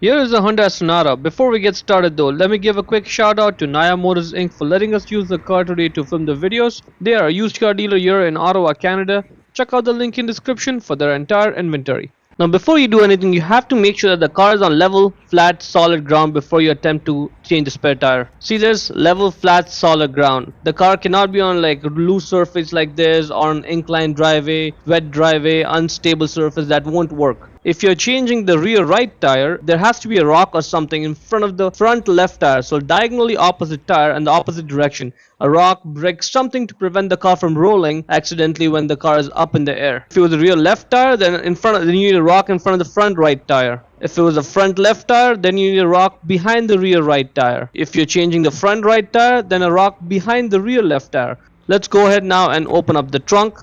Here is a Hyundai Sonata. Before we get started though, let me give a quick shout out to Naya Motors Inc. for letting us use the car today to film the videos. They are a used car dealer here in Ottawa, Canada. Check out the link in description for their entire inventory. Now before you do anything, you have to make sure that the car is on level, flat, solid ground before you attempt to change the spare tire. See this? Level, flat, solid ground. The car cannot be on like loose surface like this or on inclined driveway, wet driveway, unstable surface. That won't work. If you're changing the rear right tire, there has to be a rock or something in front of the front left tire, so diagonally opposite tire and the opposite direction. A rock, brick, something to prevent the car from rolling accidentally when the car is up in the air. If it was the rear left tire, then you need a rock in front of the front right tire. If it was a front left tire, then you need a rock behind the rear right tire. If you're changing the front right tire, then a rock behind the rear left tire. Let's go ahead now and open up the trunk.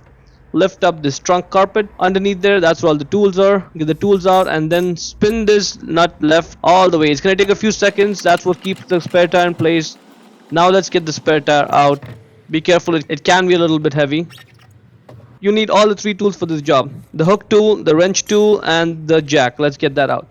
Lift up this trunk carpet underneath there. That's where all the tools are. Get the tools out and then spin this nut left all the way. It's gonna take a few seconds. That's what keeps the spare tire in place. Now let's get the spare tire out. Be careful, it can be a little bit heavy. You need all the three tools for this job: the hook tool, the wrench tool, and the jack. Let's get that out.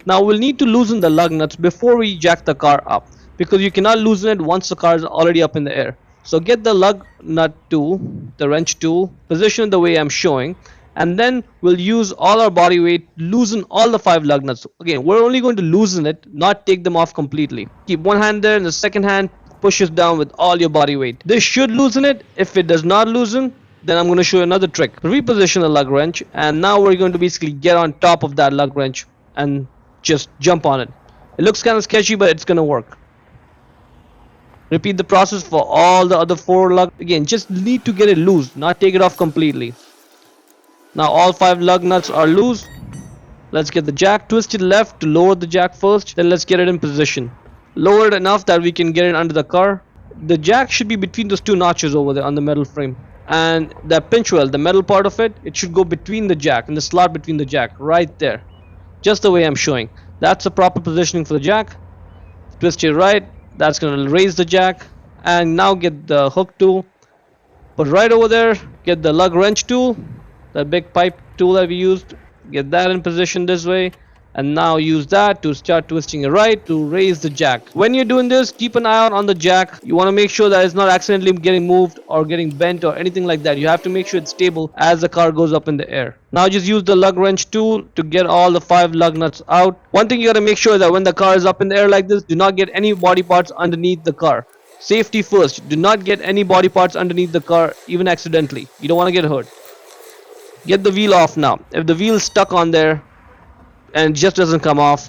Now we'll need to loosen the lug nuts before we jack the car up, because you cannot loosen it once the car is already up in the air. So get the lug nut tool, the wrench tool, position it the way I'm showing, and then we'll use all our body weight, loosen all the 5 lug nuts. Again, we're only going to loosen it, not take them off completely. Keep one hand there and the second hand pushes down with all your body weight. This should loosen it. If it does not loosen, then I'm going to show you another trick. Reposition the lug wrench, and now we're going to basically get on top of that lug wrench and just jump on it. It looks kind of sketchy, but it's going to work. Repeat the process for all the other 4 lug. Again, just need to get it loose, not take it off completely. Now all 5 lug nuts are loose. Let's get the jack twisted left to lower the jack first. Then let's get it in position. Lower it enough that we can get it under the car. The jack should be between those 2 notches over there on the metal frame. And that pinch weld, the metal part of it, it should go between the jack, in the slot between the jack, right there. Just the way I'm showing. That's the proper positioning for the jack. Twist it right. That's going to raise the jack. And now get the hook tool, put right over there. Get the lug wrench tool, that big pipe tool that we used, get that in position this way, and now use that to start twisting it right to raise the jack. When you're doing this, keep an eye out on the jack. You want to make sure that it's not accidentally getting moved or getting bent or anything like that. You have to make sure it's stable as the car goes up in the air. Now just use the lug wrench tool to get all the 5 lug nuts out. One thing you got to make sure that when the car is up in the air like this, do not get any body parts underneath the car. Safety first. Do not get any body parts underneath the car, even accidentally. You don't want to get hurt. Get the wheel off now. If the wheel is stuck on there and just doesn't come off,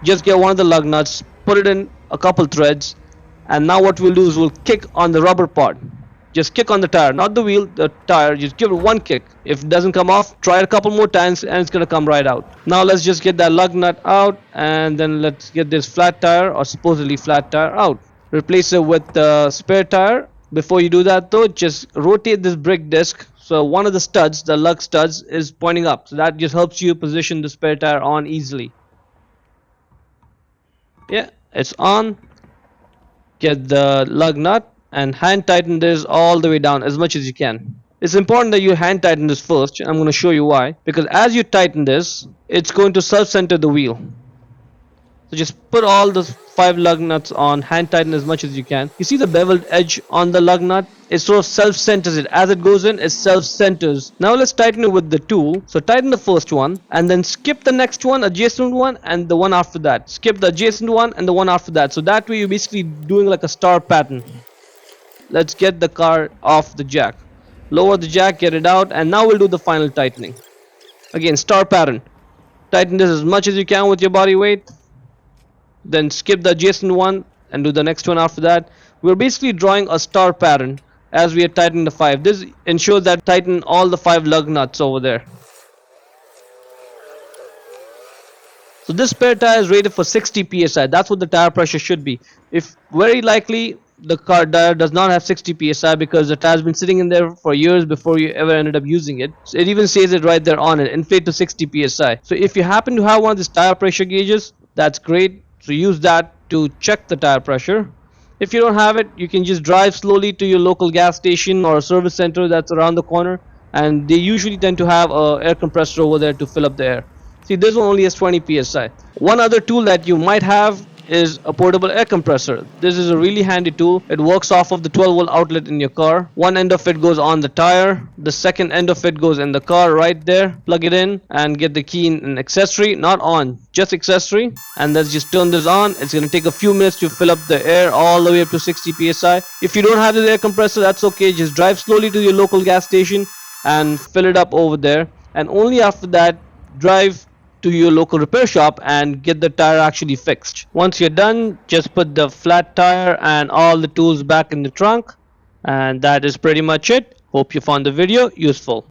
just get one of the lug nuts, put it in a couple threads, and now what we'll do is we'll kick on the rubber part. Just kick on the tire, not the wheel, the tire. Just give it one kick. If it doesn't come off, try it a couple more times and it's gonna come right out. Now let's just get that lug nut out, and then let's get this flat tire, or supposedly flat tire, out. Replace it with the spare tire. Before you do that though, just rotate this brake disc so one of the studs, the lug studs, is pointing up. So that just helps you position the spare tire on easily. Yeah, it's on. Get the lug nut and hand tighten this all the way down as much as you can. It's important that you hand tighten this first. I'm going to show you why. Because as you tighten this, it's going to self-center the wheel. So just put all the 5 lug nuts on, hand tighten as much as you can. You see the beveled edge on the lug nut? It sort of self-centers it. As it goes in, it self-centers. Now let's tighten it with the tool. So tighten the first one and then skip the next one, adjacent one, and the one after that. Skip the adjacent one and the one after that. So that way you're basically doing like a star pattern. Let's get the car off the jack. Lower the jack, get it out, and now we'll do the final tightening. Again, star pattern. Tighten this as much as you can with your body weight. Then skip the adjacent one and do the next one after that. We're basically drawing a star pattern as we are tightening the 5. This ensures that tighten all the 5 lug nuts over there. So this spare tire is rated for 60 psi. That's what the tire pressure should be. If very likely the car tire does not have 60 psi because the tire has been sitting in there for years before you ever ended up using it. So it even says it right there on it, inflate to 60 psi. So if you happen to have one of these tire pressure gauges, that's great. So use that to check the tire pressure. If you don't have it, you can just drive slowly to your local gas station or a service center that's around the corner, and they usually tend to have an air compressor over there to fill up the air. See, this one only has 20 psi. One other tool that you might have is a portable air compressor. This is a really handy tool. It works off of the 12-volt outlet in your car. One end of it goes on the tire, the second end of it goes in the car right there. Plug it in and get the key in an accessory, not on, just accessory. And let's just turn this on. It's going to take a few minutes to fill up the air all the way up to 60 psi. If you don't have the air compressor, that's okay. Just drive slowly to your local gas station and fill it up over there. And only after that, drive to your local repair shop and get the tire actually fixed. Once you're done, just put the flat tire and all the tools back in the trunk, and that is pretty much it. Hope you found the video useful.